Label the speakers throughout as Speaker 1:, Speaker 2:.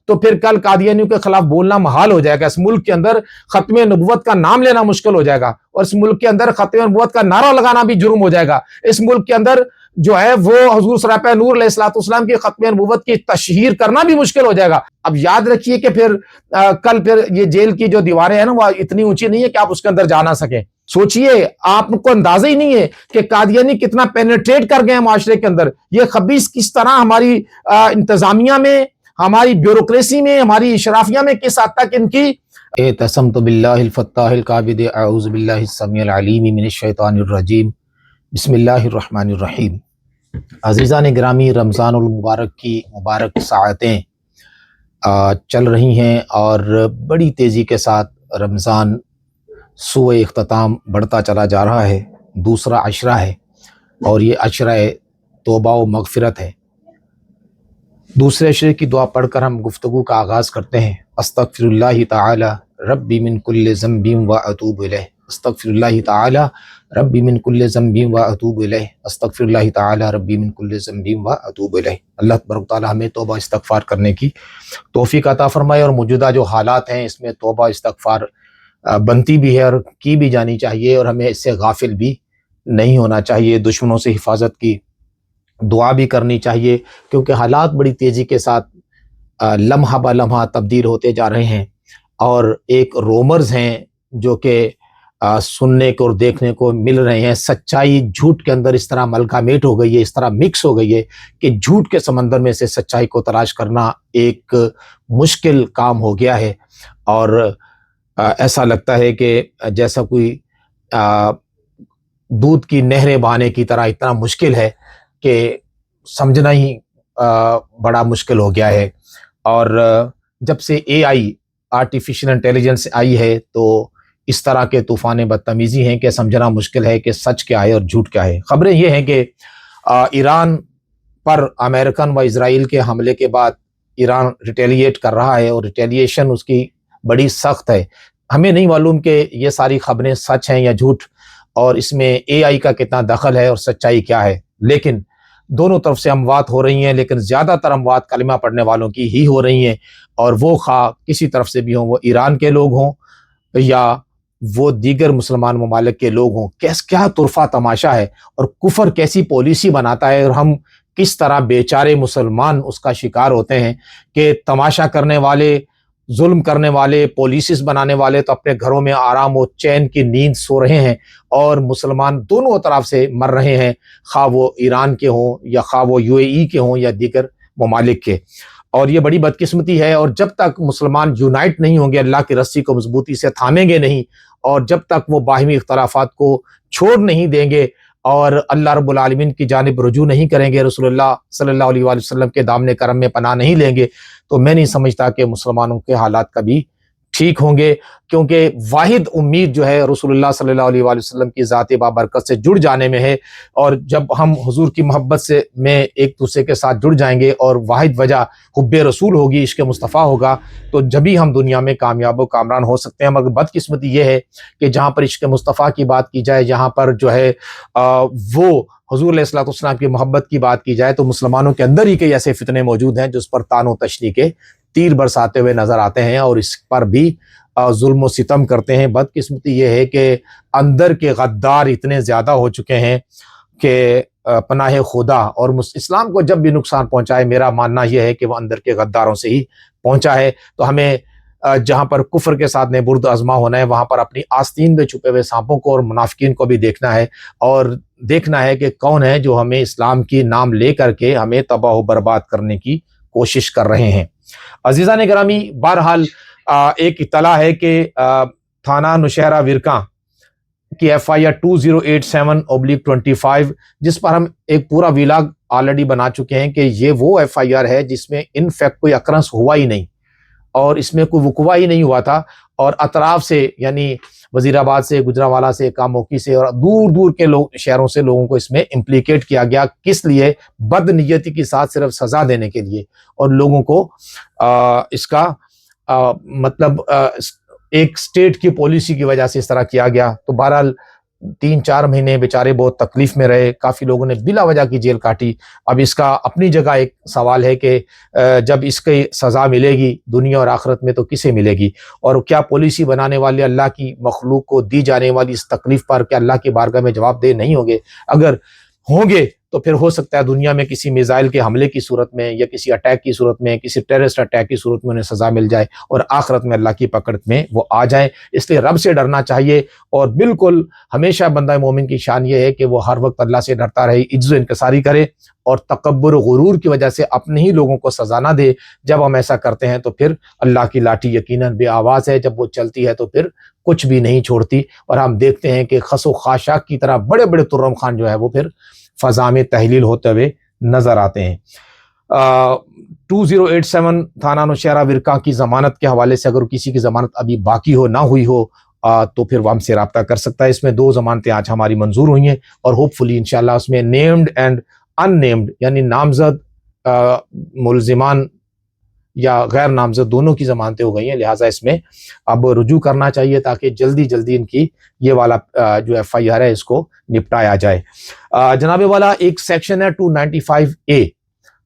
Speaker 1: تو پھر کل قادیانیوں کے خلاف بولنا محال ہو جائے گا. اس ملک کے اندر ختم نبوت کا نام لینا مشکل ہو جائے گا, اور اس ملک کے اندر ختم نبوت کا نعرہ لگانا بھی جرم ہو جائے گا. اس ملک کے اندر جو ہے وہ حضور سراپہ نور علیہ الصلوۃ والسلام کی ختم نبوت کی تشہیر کرنا بھی مشکل ہو جائے گا. اب یاد رکھیے کہ پھر کل پھر یہ جیل کی جو دیواریں ہیں نا وہ اتنی اونچی نہیں ہے کہ آپ اس کے اندر جا نہ سکیں. سوچئے, آپ کو اندازہ ہی نہیں ہے کہ قادیانی کتنا پینیٹریٹ کر گئے ہیں معاشرے کے اندر. یہ خبیث کس طرح ہماری انتظامیہ میں, ہماری بیوروکریسی میں, ہماری اشرافیہ میں کس حد تک ان کی. اعتصمت باللہ الفتاح القابض اعوذ باللہ السمیع العلیم من الشیطان الرجیم بسم اللہ الرحمن الرحیم. عزیزان گرامی, رمضان المبارک کی مبارک ساعتیں چل رہی ہیں اور بڑی تیزی کے ساتھ رمضان سوئے اختتام بڑھتا چلا جا رہا ہے. دوسرا عشرہ ہے اور یہ عشرہ توبہ و مغفرت ہے. دوسرے عشرے کی دعا پڑھ کر ہم گفتگو کا آغاز کرتے ہیں. استغفر اللہ تعالی ربی من کل ذنب و اتوب الیہ. استغفر اللہ تعالی ربی من کل ذنب و اتوب الیہ. استغفر اللہ تعالی ربی من کل ذنب و اتوب الیہ. اللہ تبارک تعالی ہمیں توبہ استغفار کرنے کی توفیق عطا فرمائے, اور موجودہ جو حالات ہیں اس میں توبہ استغفار بنتی بھی ہے اور کی بھی جانی چاہیے, اور ہمیں اس سے غافل بھی نہیں ہونا چاہیے. دشمنوں سے حفاظت کی دعا بھی کرنی چاہیے, کیونکہ حالات بڑی تیزی کے ساتھ لمحہ بہ لمحہ تبدیل ہوتے جا رہے ہیں, اور ایک رومرز ہیں جو کہ سننے کو اور دیکھنے کو مل رہے ہیں. سچائی جھوٹ کے اندر اس طرح ملکامیٹ ہو گئی ہے, اس طرح مکس ہو گئی ہے کہ جھوٹ کے سمندر میں سے سچائی کو تلاش کرنا ایک مشکل کام ہو گیا ہے. اور ایسا لگتا ہے کہ جیسا کوئی دودھ کی نہریں بہانے کی طرح اتنا مشکل ہے کہ سمجھنا ہی بڑا مشکل ہو گیا ہے. اور جب سے اے آئی آرٹیفیشل انٹیلیجنس آئی ہے تو اس طرح کے طوفان بدتمیزی ہیں کہ سمجھنا مشکل ہے کہ سچ کیا ہے اور جھوٹ کیا ہے. خبریں یہ ہیں کہ ایران پر امریکن و اسرائیل کے حملے کے بعد ایران ریٹیلیٹ کر رہا ہے, اور ریٹیلیشن اس کی بڑی سخت ہے. ہمیں نہیں معلوم کہ یہ ساری خبریں سچ ہیں یا جھوٹ, اور اس میں اے آئی کا کتنا دخل ہے اور سچائی کیا ہے, لیکن دونوں طرف سے اموات ہو رہی ہیں. لیکن زیادہ تر اموات کلمہ پڑھنے والوں کی ہی ہو رہی ہیں, اور وہ خواہ کسی طرف سے بھی ہوں, وہ ایران کے لوگ ہوں یا وہ دیگر مسلمان ممالک کے لوگ ہوں. کیا طرفہ تماشا ہے, اور کفر کیسی پالیسی بناتا ہے, اور ہم کس طرح بیچارے مسلمان اس کا شکار ہوتے ہیں کہ تماشا کرنے والے, ظلم کرنے والے, پالیسیز بنانے والے تو اپنے گھروں میں آرام و چین کی نیند سو رہے ہیں, اور مسلمان دونوں طرف سے مر رہے ہیں, خواہ وہ ایران کے ہوں یا خواہ وہ یو اے ای کے ہوں یا دیگر ممالک کے. اور یہ بڑی بدقسمتی ہے, اور جب تک مسلمان یونائٹ نہیں ہوں گے, اللہ کی رسی کو مضبوطی سے تھامیں گے نہیں, اور جب تک وہ باہمی اختلافات کو چھوڑ نہیں دیں گے اور اللہ رب العالمین کی جانب رجوع نہیں کریں گے, رسول اللہ صلی اللہ علیہ وآلہ وسلم کے دامن کرم میں پناہ نہیں لیں گے, تو میں نہیں سمجھتا کہ مسلمانوں کے حالات کبھی ٹھیک ہوں گے. کیونکہ واحد امید جو ہے رسول اللہ صلی اللہ علیہ وآلہ وسلم کی ذات بابرکت سے جڑ جانے میں ہے, اور جب ہم حضور کی محبت سے میں ایک دوسرے کے ساتھ جڑ جائیں گے اور واحد وجہ حب رسول ہوگی, عشق مصطفیٰ ہوگا, تو جبھی ہم دنیا میں کامیاب و کامران ہو سکتے ہیں. مگر بدقسمتی یہ ہے کہ جہاں پر عشق مصطفیٰ کی بات کی جائے, جہاں پر جو ہے وہ حضور علیہ الصلوۃ والسلام کی محبت کی بات کی جائے, تو مسلمانوں کے اندر ہی کئی ایسے فتنے موجود ہیں جو اس پر طعن و تشنیع کے تیر برساتے ہوئے نظر آتے ہیں, اور اس پر بھی ظلم و ستم کرتے ہیں. بدقسمتی یہ ہے کہ اندر کے غدار اتنے زیادہ ہو چکے ہیں کہ پناہ خدا, اور اسلام کو جب بھی نقصان پہنچائے, میرا ماننا یہ ہے کہ وہ اندر کے غداروں سے ہی پہنچا ہے. تو ہمیں جہاں پر کفر کے ساتھ نبرد آزما ہونا ہے, وہاں پر اپنی آستین میں چھپے ہوئے سانپوں کو اور منافقین کو بھی دیکھنا ہے, اور دیکھنا ہے کہ کون ہے جو ہمیں اسلام کی نام لے کر کے ہمیں تباہ و برباد کرنے کی کوشش کر رہے ہیں. عزیزان گرامی, بہرحال ایک اطلاع ہے کہ تھانہ نوشہرہ ورکاں کی ایف آئی آر 2087/25 جس پر ہم ایک پورا ویلاگ آلریڈی بنا چکے ہیں کہ یہ وہ ایف آئی آر ہے جس میں ان فیکٹ کوئی اکرنس ہوا ہی نہیں, اور اس میں کوئی وقوع ہی نہیں ہوا تھا, اور اطراف سے یعنی وزیر آباد سے, گجرانوالہ سے, کاموکی سے اور دور دور کے شہروں سے لوگوں کو اس میں امپلیکیٹ کیا گیا. کس لیے؟ بد نیتی کے ساتھ صرف سزا دینے کے لیے, اور لوگوں کو اس کا مطلب ایک سٹیٹ کی پالیسی کی وجہ سے اس طرح کیا گیا. تو بہرحال 3-4 مہینے بیچارے بہت تکلیف میں رہے, کافی لوگوں نے بلا وجہ کی جیل کاٹی. اب اس کا اپنی جگہ ایک سوال ہے کہ جب اس کی سزا ملے گی دنیا اور آخرت میں تو کسے ملے گی, اور کیا پالیسی بنانے والے اللہ کی مخلوق کو دی جانے والی اس تکلیف پر کیا اللہ کی بارگاہ میں جواب دہ نہیں ہوں گے؟ اگر ہوں گے تو پھر ہو سکتا ہے دنیا میں کسی میزائل کے حملے کی صورت میں یا کسی اٹیک کی صورت میں, کسی ٹیررسٹ اٹیک کی صورت میں انہیں سزا مل جائے اور آخرت میں اللہ کی پکڑ میں وہ آ جائیں. اس لیے رب سے ڈرنا چاہیے, اور بالکل ہمیشہ بندہ مومن کی شان یہ ہے کہ وہ ہر وقت اللہ سے ڈرتا رہے, عجز و انکساری کرے اور تکبر و غرور کی وجہ سے اپنے ہی لوگوں کو سزا نہ دے. جب ہم ایسا کرتے ہیں تو پھر اللہ کی لاٹھی یقیناً بے آواز ہے, جب وہ چلتی ہے تو پھر کچھ بھی نہیں چھوڑتی, اور ہم دیکھتے ہیں کہ خس و خاشاک کی طرح بڑے بڑے ترم خان جو ہے وہ پھر فضا میں تحلیل ہوتے ہوئے نظر آتے ہیں. 2087 تھانہ نوشہرہ ورکا کی ضمانت کے حوالے سے اگر کسی کی ضمانت ابھی باقی ہو نہ ہوئی ہو تو پھر وہ ہم سے رابطہ کر سکتا ہے. اس میں 2 ضمانتیں آج ہماری منظور ہوئی ہیں, اور ہوپ فلی انشاءاللہ اس میں نیمڈ اینڈ ان نیمڈ یعنی نامزد ملزمان یا غیر نامزد دونوں کی ضمانتیں ہو گئی ہیں. لہٰذا اس میں اب رجوع کرنا چاہیے تاکہ جلدی جلدی ان کی یہ والا جو ایف آئی آر ہے اس کو نپٹایا جائے. جناب والا ایک سیکشن ہے 295A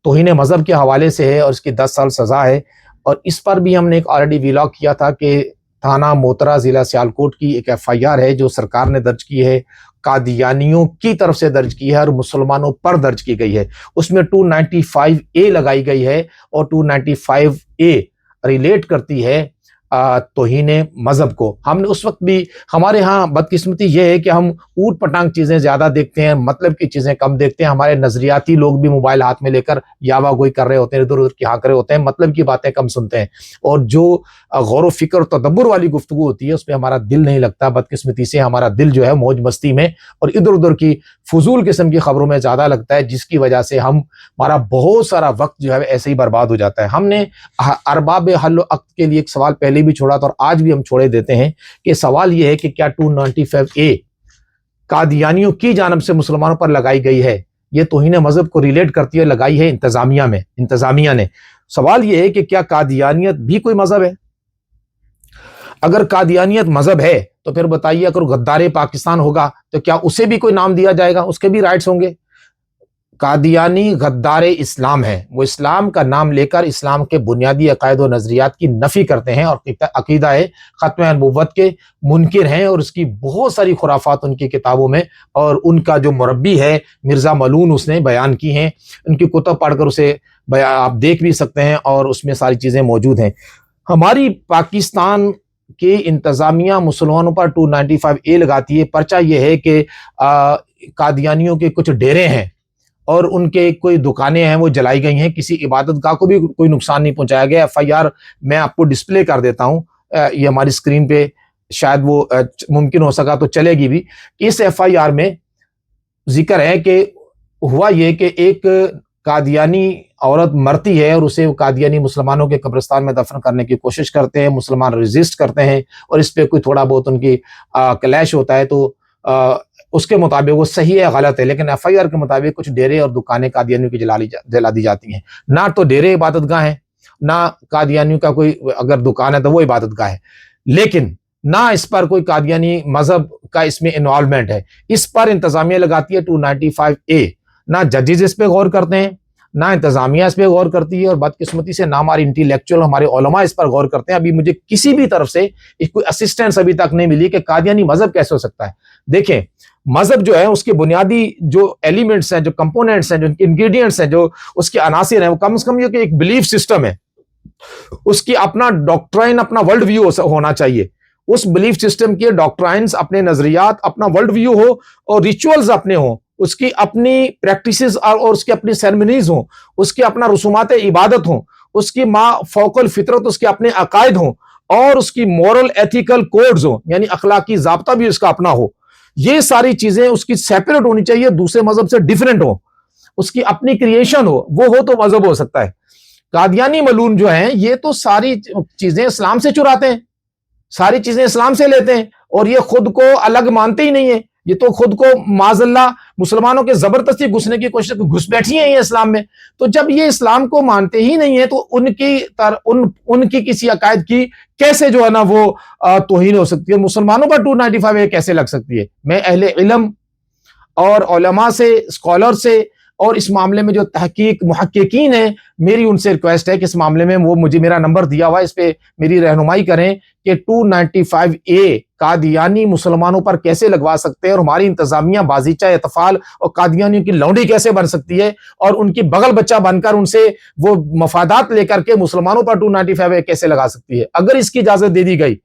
Speaker 1: توہین مذہب کے حوالے سے ہے, اور اس کی 10 سال سزا ہے, اور اس پر بھی ہم نے ایک آلریڈی ویلاگ کیا تھا کہ تھانہ موترا ضلع سیالکوٹ کی ایک ایف آئی آر ہے جو سرکار نے درج کی ہے, قادیانیوں کی طرف سے درج کی ہے اور مسلمانوں پر درج کی گئی ہے. اس میں 295A لگائی گئی ہے, اور 295A ریلیٹ کرتی ہے توہین مذہب کو. ہم نے اس وقت بھی, ہمارے ہاں بدقسمتی یہ ہے کہ ہم اوٹ پٹانگ چیزیں زیادہ دیکھتے ہیں, مطلب کی چیزیں کم دیکھتے ہیں. ہمارے نظریاتی لوگ بھی موبائل ہاتھ میں لے کر یاوا گوئی کر رہے ہوتے ہیں, ادھر ادھر کی ہانک رہے ہوتے ہیں, مطلب کی باتیں کم سنتے ہیں, اور جو غور و فکر اور تدبر والی گفتگو ہوتی ہے اس پہ ہمارا دل نہیں لگتا. بدقسمتی سے ہمارا دل جو ہے موج مستی میں اور ادھر ادھر کی فضول قسم کی خبروں میں زیادہ لگتا ہے, جس کی وجہ سے ہمارا بہت سارا وقت جو ہے ایسے ہی برباد ہو جاتا ہے. ہم نے ارباب حل و عقد کے لیے ایک سوال پہلے بھی چھوڑا تھا اور آج بھی ہم چھوڑے دیتے ہیں کہ سوال یہ ہے کہ کیا 295A قادیانیوں کی جانب سے مسلمانوں پر لگائی گئی ہے, یہ توہین مذہب کو ریلیٹ کرتی ہے, لگائی ہے انتظامیہ نے. سوال یہ ہے کہ کیا قادیانیت بھی کوئی مذہب ہے؟ اگر قادیانیت مذہب ہے تو پھر بتائیے اگر غدار پاکستان ہوگا تو کیا اسے بھی کوئی نام دیا جائے گا, اس کے بھی رائٹس ہوں گے؟ قادیانی غدار اسلام ہے, وہ اسلام کا نام لے کر اسلام کے بنیادی عقائد و نظریات کی نفی کرتے ہیں اور عقیدہ ختم نبوت کے منکر ہیں, اور اس کی بہت ساری خرافات ان کی کتابوں میں, اور ان کا جو مربی ہے مرزا ملون اس نے بیان کی ہیں. ان کی کتب پڑھ کر اسے آپ دیکھ بھی سکتے ہیں, اور اس میں ساری چیزیں موجود ہیں. ہماری پاکستان کہ انتظامیہ مسلمانوں پر 295A لگاتی ہے. پرچہ یہ ہے کہ قادیانیوں کے کچھ ڈیرے ہیں اور ان کے کوئی دکانیں ہیں وہ جلائی گئی ہیں, کسی عبادت گاہ کو بھی کوئی نقصان نہیں پہنچایا گیا. ایف آئی آر میں آپ کو ڈسپلے کر دیتا ہوں, یہ ہماری اسکرین پہ شاید وہ ممکن ہو سکا تو چلے گی بھی. اس ایف آئی آر میں ذکر ہے کہ ہوا یہ کہ ایک قادیانی عورت مرتی ہے اور اسے قادیانی مسلمانوں کے قبرستان میں دفن کرنے کی کوشش کرتے ہیں, مسلمان ریزسٹ کرتے ہیں اور اس پہ کوئی تھوڑا بہت ان کی کلیش ہوتا ہے, تو اس کے مطابق وہ صحیح ہے غلط ہے, لیکن ایف آئی آر کے مطابق کچھ ڈیرے اور دکانیں قادیانیوں کی جلا دی جاتی ہیں. نہ تو ڈیرے عبادت گاہ ہیں, نہ قادیانیوں کا کوئی اگر دکان ہے تو وہ عبادت گاہ ہے, لیکن نہ اس پر کوئی قادیانی مذہب کا اس میں انوالومنٹ ہے. اس پر انتظامیہ لگاتی ہے 295A. نہ ججز اس پہ غور کرتے ہیں, نہ انتظامیہ اس پہ غور کرتی ہے, اور بدقسمتی سے نہ ہمارے انٹیلیکچوئل ہمارے علماء اس پر غور کرتے ہیں. ابھی مجھے کسی بھی طرف سے کوئی اسسٹنس ابھی تک نہیں ملی کہ قادیانی مذہب کیسے ہو سکتا ہے. دیکھیں مذہب جو ہے اس کے بنیادی جو ایلیمنٹس ہیں, جو کمپوننٹس ہیں, جو انگریڈینٹس ہیں, جو اس کے عناصر ہیں, وہ کم سے کم یہ کہ ایک بلیف سسٹم ہے, اس کی اپنا ڈاکٹرائن, اپنا ورلڈ ویو ہونا چاہیے. اس بلیف سسٹم کے ڈاکٹرائنز, اپنے نظریات, اپنا ورلڈ ویو ہو, اور ریچولز اپنے ہوں, اس کی اپنی پریکٹسز اور اس کی اپنی سیرمنیز ہوں, اس کی اپنا رسومات عبادت ہوں, اس کی ما فوق الفطرت اس کے اپنے عقائد ہوں, اور اس کی مورل ایتھیکل کوڈز ہوں, یعنی اخلاقی ضابطہ بھی اس کا اپنا ہو. یہ ساری چیزیں اس کی سیپریٹ ہونی چاہیے, دوسرے مذہب سے ڈیفرنٹ ہو, اس کی اپنی کریشن وہ ہو تو مذہب ہو سکتا ہے. قادیانی ملون جو ہیں یہ تو ساری چیزیں اسلام سے چراتے ہیں, ساری چیزیں اسلام سے لیتے ہیں, اور یہ خود کو الگ مانتے ہی نہیں ہیں. یہ تو خود کو معاذ اللہ مسلمانوں کے زبردستی گھسنے کی کوشش گھس بیٹھی ہیں یہ اسلام میں. تو جب یہ اسلام کو مانتے ہی نہیں ہیں تو ان کی کسی عقائد کی کیسے جو ہے نا وہ توہین ہو سکتی ہے؟ مسلمانوں پر 295 کیسے لگ سکتی ہے؟ میں اہل علم اور علماء سے، اسکالر سے، اور اس معاملے میں جو تحقیق محققین ہیں، میری ان سے ریکویسٹ ہے کہ اس معاملے میں وہ مجھے میرا نمبر دیا ہوا ہے، اس پہ میری رہنمائی کریں کہ 295 قادیانی مسلمانوں پر کیسے لگوا سکتے ہیں، اور ہماری انتظامیہ بازیچہ اطفال اور قادیانیوں کی لونڈی کیسے بن سکتی ہے اور ان کی بغل بچہ بن کر ان سے وہ مفادات لے کر کے مسلمانوں پر 295 کیسے لگا سکتی ہے. اگر اس کی اجازت دے دی گئی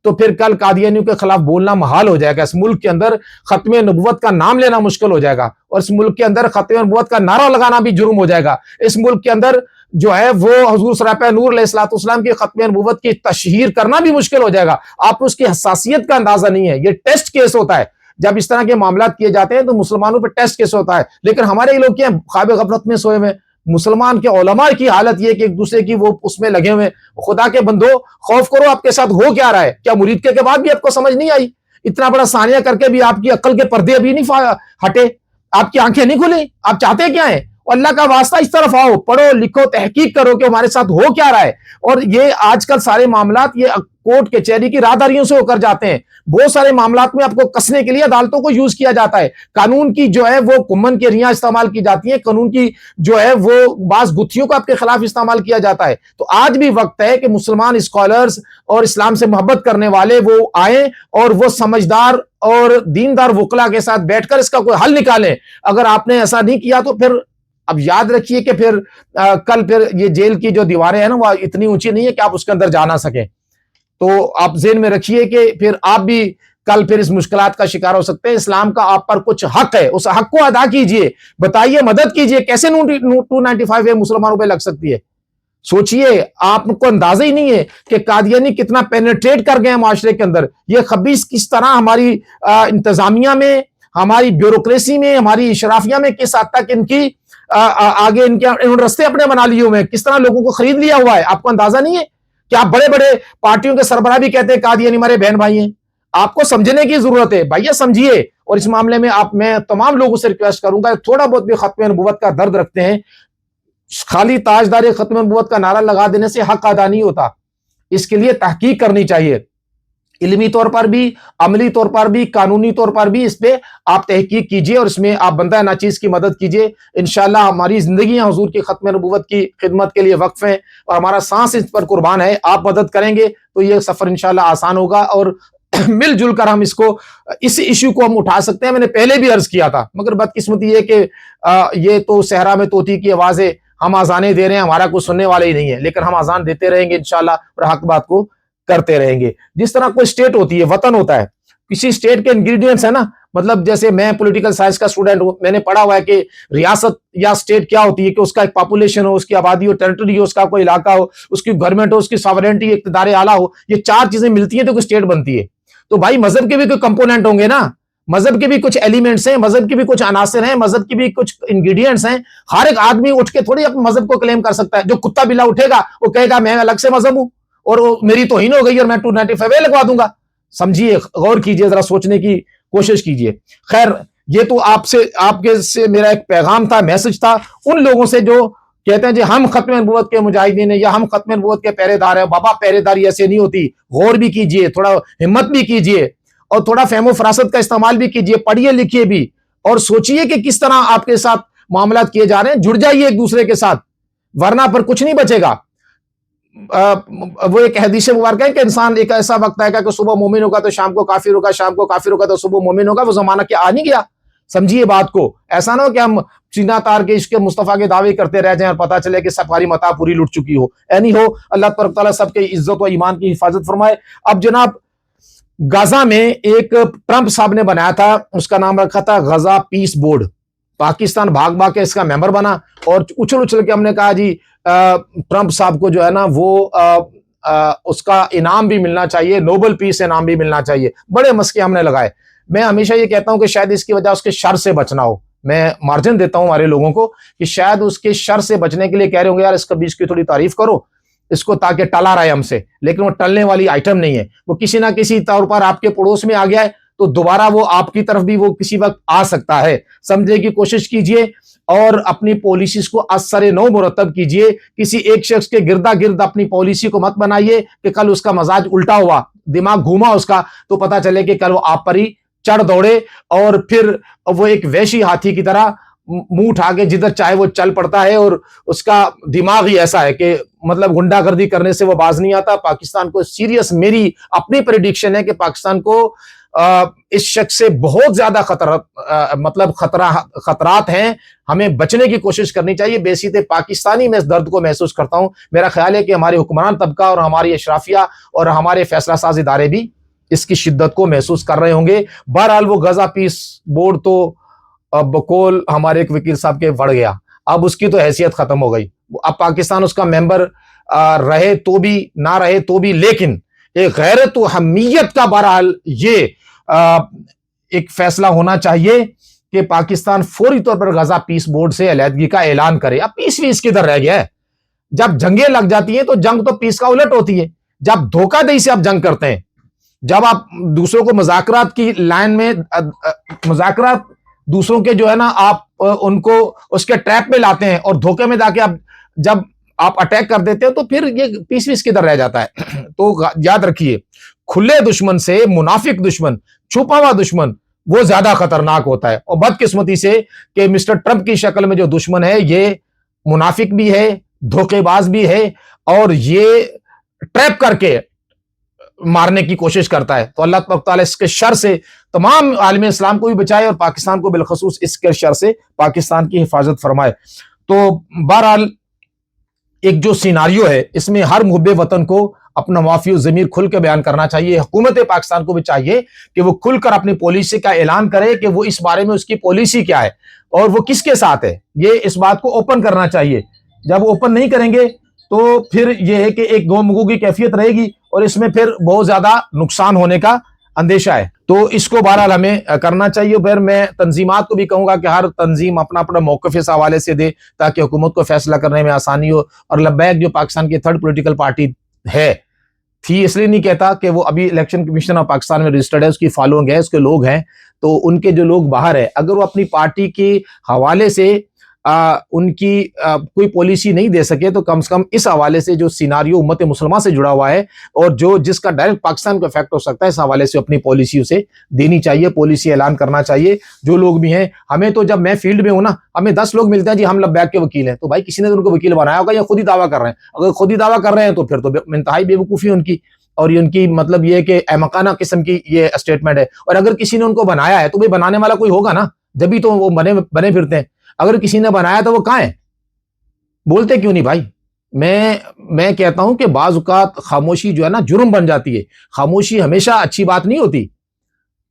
Speaker 1: تو پھر کل قادیانیوں کے خلاف بولنا محال ہو جائے گا. اس ملک کے اندر ختم نبوت کا نام لینا مشکل ہو جائے گا، اور اس ملک کے اندر ختم نبوت کا نعرہ لگانا بھی جرم ہو جائے گا. اس ملک کے اندر جو ہے وہ حضور سراپہ نور علیہ الصلوۃ والسلام کی ختم نبوت کی تشہیر کرنا بھی مشکل ہو جائے گا. آپ اس کی حساسیت کا اندازہ نہیں ہے. یہ ٹیسٹ کیس ہوتا ہے جب اس طرح کے معاملات کیے جاتے ہیں، تو مسلمانوں پہ ٹیسٹ کیس ہوتا ہے. لیکن ہمارے لوگ کیا خواب غفلت میں سوئے ہوئے. مسلمان کے علماء کی حالت یہ کہ ایک دوسرے کی وہ اس میں لگے ہوئے. خدا کے بندو، خوف کرو، آپ کے ساتھ ہو کیا رہا ہے؟ کیا مرید کے بعد بھی آپ کو سمجھ نہیں آئی؟ اتنا بڑا ثانیہ کر کے بھی آپ کی عقل کے پردے ابھی نہیں ہٹے، آپ کی آنکھیں نہیں کھلی. آپ چاہتے کیا ہیں؟ اللہ کا واسطہ اس طرف آؤ، پڑھو لکھو، تحقیق کرو کہ ہمارے ساتھ ہو کیا رہا ہے. اور یہ آج کل سارے معاملات یہ کورٹ کچہری کی راہداریوں سے ہو کر جاتے ہیں. بہت سارے معاملات میں آپ کو کسنے کے لیے عدالتوں کو یوز کیا جاتا ہے. قانون کی جو ہے وہ کمن کے ریاں استعمال کی جاتی ہیں. قانون کی جو ہے وہ بعض گتھیوں کو آپ کے خلاف استعمال کیا جاتا ہے. تو آج بھی وقت ہے کہ مسلمان اسکالرز اور اسلام سے محبت کرنے والے وہ آئیں اور وہ سمجھدار اور دیندار وکلا کے ساتھ بیٹھ کر اس کا کوئی حل نکالیں. اگر آپ نے ایسا نہیں کیا تو پھر اب یاد رکھیے کہ پھر کل پھر یہ جیل کی جو دیواریں ہیں نا وہ اتنی اونچی نہیں ہے کہ آپ اس کے اندر جا نہ سکیں. تو آپ ذہن میں رکھیے کہ پھر آپ بھی کل پھر اس مشکلات کا شکار ہو سکتے ہیں. اسلام کا آپ پر کچھ حق ہے، اس حق کو ادا کیجئے، بتائیے، مدد کیجئے. کیسے 295 مسلمانوں پہ لگ سکتی ہے؟ سوچئے. آپ کو اندازہ ہی نہیں ہے کہ قادیانی کتنا پینیٹریٹ کر گئے ہیں معاشرے کے اندر. یہ خبیث کس طرح ہماری انتظامیہ میں، ہماری بیوروکریسی میں، ہماری اشرافیہ میں کس حد تک ان کی آگے ان رستے اپنے بنا لیے ہوئے ہیں، کس طرح لوگوں کو خرید لیا ہوا ہے. آپ کو اندازہ نہیں ہے کہ آپ بڑے بڑے پارٹیوں کے سربراہ بھی کہتے ہیں قادیانی ہمارے بہن بھائی ہیں. آپ کو سمجھنے کی ضرورت ہے بھائیے، سمجھیے. اور اس معاملے میں میں تمام لوگوں سے ریکویسٹ کروں گا، تھوڑا بہت بھی ختم نبوت کا درد رکھتے ہیں. خالی تاجدار ختم نبوت کا نعرہ لگا دینے سے حق ادا نہیں ہوتا. اس کے لیے تحقیق کرنی چاہیے، علمی طور پر بھی، عملی طور پر بھی، قانونی طور پر بھی. اس پہ آپ تحقیق کیجئے اور اس میں آپ بندہ ناچیز کی مدد کیجئے. انشاءاللہ ہماری زندگیاں حضور کی ختم نبوت کی خدمت کے لیے وقف ہیں اور ہمارا سانس اس پر قربان ہے. آپ مدد کریں گے تو یہ سفر انشاءاللہ آسان ہوگا اور مل جل کر ہم اس ایشو کو ہم اٹھا سکتے ہیں. میں نے پہلے بھی عرض کیا تھا، مگر بدقسمتی یہ کہ یہ تو صحرا میں طوطی کی آواز ہے. ہم آزانیں دے رہے ہیں، ہمارا کوئی سننے والا ہی نہیں ہے، لیکن ہم آزان دیتے رہیں گے انشاءاللہ اور حق بات کو کرتے رہیں گے. جس طرح کوئی اسٹیٹ ہوتی ہے، وطن ہوتا ہے، کسی اسٹیٹ کے انگریڈینٹس ہیں نا. مطلب جیسے میں پولیٹیکل سائنس کا اسٹوڈنٹ ہوں، میں نے پڑھا ہوا ہے کہ ریاست یا اسٹیٹ کیا ہوتی ہے کہ اس کا ایک پاپولیشن ہو، اس کی آبادی ہو، ٹیریٹری ہو، اس کا کوئی علاقہ ہو، اس کی گورنمنٹ ہو، اس کی ساورینٹی، اقتدار اعلیٰ ہو. یہ چار چیزیں ملتی ہیں تو کوئی اسٹیٹ بنتی ہے. تو بھائی مذہب کے بھی کوئی کمپوننٹ ہوں گے نا، مذہب کے بھی کچھ ایلیمنٹس ہیں، مذہب کے بھی کچھ عناصر ہیں، مذہب کے بھی کچھ انگریڈینٹس ہیں. ہر ایک آدمی اٹھ کے تھوڑی اپنے مذہب کو کلیم کر سکتا ہے. جو کتا بلا اٹھے گا وہ کہے گا میں الگ سے مذہب ہوں اور میری توہین ہو گئی اور میں 295 لگوا دوں گا. سمجھیے، غور کیجئے، ذرا سوچنے کی کوشش کیجئے. خیر، یہ تو آپ کے سے میرا ایک پیغام تھا، میسج تھا ان لوگوں سے جو کہتے ہیں جی ہم ختم نبوت کے مجاہدین ہیں یا ہم ختم نبوت کے پہرے دار ہیں. بابا پہرے داری ایسے نہیں ہوتی. غور بھی کیجئے، تھوڑا ہمت بھی کیجئے اور تھوڑا فہم و فراست کا استعمال بھی کیجئے. پڑھیے لکھیے بھی اور سوچئے کہ کس طرح آپ کے ساتھ معاملات کیے جا رہے ہیں. جڑ جائیے ایک دوسرے کے ساتھ، ورنہ پر کچھ نہیں بچے گا. وہ ایک حدیث مبارکہ ہے کہ انسان ایک ایسا وقت آئے گا کہ صبح مومن ہوگا تو شام کو کافر ہوگا، شام کو کافر ہوگا تو صبح مومن ہوگا. وہ زمانہ کیا آ نہیں گیا؟ سمجھیے بات کو. ایسا نہ ہو کہ ہم سینہ تار کے عشق مصطفیٰ کے دعوے کرتے رہ جائیں اور پتہ چلے کہ سفاری متاع پوری لٹ چکی ہو. نہیں ہو. اللہ تبارک تعالیٰ سب کے عزت و ایمان کی حفاظت فرمائے. اب جناب غزہ میں ایک ٹرمپ صاحب نے بنایا تھا، اس کا نام رکھا تھا غزہ پیس بورڈ. پاکستان بھاگ بھاگ کے اس کا ممبر بنا اور اچھل اچھل کے ہم نے کہا جی ٹرمپ صاحب کو جو ہے نا وہ اس کا انعام بھی ملنا چاہیے، نوبل پیس انعام بھی ملنا چاہیے. بڑے مسئلے ہم نے لگائے. میں ہمیشہ یہ کہتا ہوں کہ شاید اس کی وجہ اس کے شر سے بچنا ہو. میں مارجن دیتا ہوں ہمارے لوگوں کو کہ شاید اس کے شر سے بچنے کے لیے کہہ رہے ہوں گے یار اس کا بیچ کی تھوڑی تعریف کرو اس کو تاکہ ٹلا رہے ہم سے. لیکن وہ ٹلنے والی آئٹم نہیں ہے. وہ کسی نہ کسی طور پر آپ کے پڑوس میں آ گیا ہے تو دوبارہ وہ آپ کی طرف بھی وہ کسی وقت آ سکتا ہے. سمجھنے کی کوشش کیجئے اور اپنی پالیسیز کو اثر نو مرتب کیجئے. کسی ایک شخص کے گردا گرد اپنی پالیسی کو مت بنائیے کہ کل اس کا مزاج الٹا ہوا, دماغ گھوما اس کا, تو پتا چلے کہ کل وہ آپ پر ہی چڑھ دوڑے اور پھر وہ ایک وحشی ہاتھی کی طرح منہ اٹھا کے جدھر چاہے وہ چل پڑتا ہے, اور اس کا دماغ ہی ایسا ہے کہ مطلب غنڈہ گردی کرنے سے وہ باز نہیں آتا. پاکستان کو سیریس, میری اپنی پریڈکشن ہے کہ پاکستان کو اس شخص سے بہت زیادہ خطرات ہیں. ہمیں بچنے کی کوشش کرنی چاہیے. بیسیتے پاکستانی میں اس درد کو محسوس کرتا ہوں. میرا خیال ہے کہ ہمارے حکمران طبقہ اور ہماری اشرافیہ اور ہمارے فیصلہ ساز ادارے بھی اس کی شدت کو محسوس کر رہے ہوں گے. بہرحال وہ غزہ پیس بورڈ تو بقول ہمارے ایک وکیل صاحب کے بڑھ گیا, اب اس کی تو حیثیت ختم ہو گئی. اب پاکستان اس کا ممبر رہے تو بھی نہ رہے تو بھی, لیکن ایک غیرت و حمیت کا بہرحال یہ ایک فیصلہ ہونا چاہیے کہ پاکستان فوری طور پر غزہ پیس بورڈ سے علیحدگی کا اعلان کرے. اب پیس بھی اس کی ادھر رہ گیا ہے. جب جنگیں لگ جاتی ہیں تو جنگ تو پیس کا الٹ ہوتی ہے. جب دھوکہ دہی سے آپ جنگ کرتے ہیں, جب آپ دوسروں کو مذاکرات کی لائن میں مذاکرات دوسروں کے جو ہے نا آپ ان کو اس کے ٹریپ میں لاتے ہیں اور دھوکے میں جا کے جب آپ اٹیک کر دیتے ہیں تو پھر یہ پیس بھی کدھر رہ جاتا ہے. تو یاد رکھیے, کھلے دشمن سے منافق دشمن, چھپا ہوا دشمن وہ زیادہ خطرناک ہوتا ہے. اور بدقسمتی سے کہ مسٹر ٹرمپ کی شکل میں جو دشمن ہے یہ منافق بھی ہے, دھوکے باز بھی ہے, اور یہ ٹریپ کر کے مارنے کی کوشش کرتا ہے. تو اللہ تعالیٰ اس کے شر سے تمام عالم اسلام کو بھی بچائے اور پاکستان کو بالخصوص اس کے شر سے پاکستان کی حفاظت فرمائے. تو بہرحال ایک جو سیناریو ہے اس میں ہر محب وطن کو اپنا معافی و ضمیر کھل کے بیان کرنا چاہیے. حکومت پاکستان کو بھی چاہیے کہ وہ کھل کر اپنی پالیسی کا اعلان کرے کہ وہ اس بارے میں اس کی پالیسی کیا ہے اور وہ کس کے ساتھ ہے. یہ اس بات کو اوپن کرنا چاہیے. جب وہ اوپن نہیں کریں گے تو پھر یہ ہے کہ ایک گو مگو کی کیفیت رہے گی اور اس میں پھر بہت زیادہ نقصان ہونے کا اندیشہ ہے. تو اس کو بہرحال ہمیں کرنا چاہیے. پھر میں تنظیمات کو بھی کہوں گا کہ ہر تنظیم اپنا اپنا موقف اس حوالے سے دے تاکہ حکومت کو فیصلہ کرنے میں آسانی ہو. اور لبیک جو پاکستان کی تھرڈ پولیٹیکل پارٹی تھی, اس لیے نہیں کہتا کہ وہ ابھی الیکشن کمیشن آف پاکستان میں رجسٹرڈ ہے, اس کی فالوئنگ ہے, اس کے لوگ ہیں, تو ان کے جو لوگ باہر ہے اگر وہ اپنی پارٹی کے حوالے سے ان کی کوئی پالیسی نہیں دے سکے تو کم سے کم اس حوالے سے جو سیناریو امت مسلمہ سے جڑا ہوا ہے اور جس کا ڈائریکٹ پاکستان کو افیکٹ ہو سکتا ہے, اس حوالے سے اپنی پالیسی اسے دینی چاہیے, پالیسی اعلان کرنا چاہیے. جو لوگ بھی ہیں, ہمیں تو جب میں فیلڈ میں ہوں نا, ہمیں 10 لوگ ملتے ہیں جی ہم لبیک کے وکیل ہیں, تو بھائی کسی نے ان کو وکیل بنایا ہوگا یا خود ہی دعویٰ کر رہے ہیں. اگر خود ہی دعویٰ کر رہے ہیں تو پھر تو انتہائی بے وقوفی ان کی, اور ان کی مطلب یہ کہ احمقانہ قسم کی یہ اسٹیٹمنٹ ہے. اور اگر کسی نے ان کو بنایا ہے تو بھائی بنانے والا کوئی ہوگا نا, جبھی تو وہ بنے پھرتے ہیں. اگر کسی نے بنایا تو وہ کہاں ہے, بولتے کیوں نہیں بھائی؟ میں کہتا ہوں کہ بعض اوقات خاموشی جو ہے نا جرم بن جاتی ہے. خاموشی ہمیشہ اچھی بات نہیں ہوتی,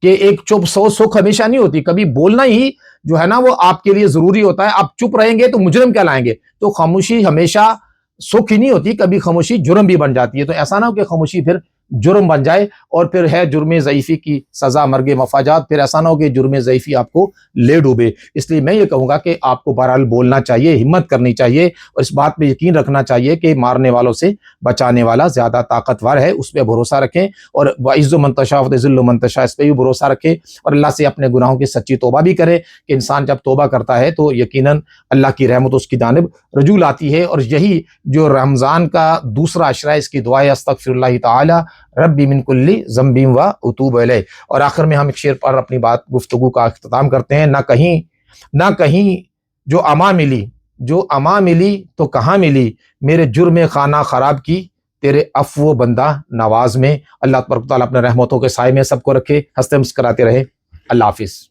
Speaker 1: کہ ایک چپ سو سکھ ہمیشہ نہیں ہوتی. کبھی بولنا ہی جو ہے نا وہ آپ کے لیے ضروری ہوتا ہے. آپ چپ رہیں گے تو مجرم کیا لائیں گے. تو خاموشی ہمیشہ سکھ ہی نہیں ہوتی, کبھی خاموشی جرم بھی بن جاتی ہے. تو ایسا نہ ہو کہ خاموشی پھر جرم بن جائے اور پھر ہے جرم ضعیفی کی سزا مرگ مفاجات. پھر ایسا نہ ہو کہ جرم ضعیفی آپ کو لے ڈوبے. اس لیے میں یہ کہوں گا کہ آپ کو بہرحال بولنا چاہیے, ہمت کرنی چاہیے, اور اس بات پہ یقین رکھنا چاہیے کہ مارنے والوں سے بچانے والا زیادہ طاقتور ہے. اس پہ بھروسہ رکھیں, اور وَعِزُّ مَن تَشَاءُ وَتُذِلُّ مَن تَشَاءُ اس پہ بھی بھروسہ رکھیں, اور اللہ سے اپنے گناہوں کی سچی توبہ بھی کرے. کہ انسان جب توبہ کرتا ہے تو یقیناً اللہ کی رحمت اس کی جانب رجوع آتی ہے. اور یہی جو رمضان کا دوسرا عشرہ ہے, اس کی دعا ہے استغفر اللہ تعالی ربی من کل ذنب و اتوب الیہ. اور آخر میں ہم ایک شعر پر اپنی گفتگو کا اختتام کرتے ہیں. نہ کہیں جو اما ملی تو کہاں ملی, میرے جرم خانہ خراب کی تیرے عفو بندہ نواز میں. اللہ تبارک و تعالیٰ اپنے رحمتوں کے سائے میں سب کو رکھے, ہنستے مسکراتے رہے. اللہ حافظ.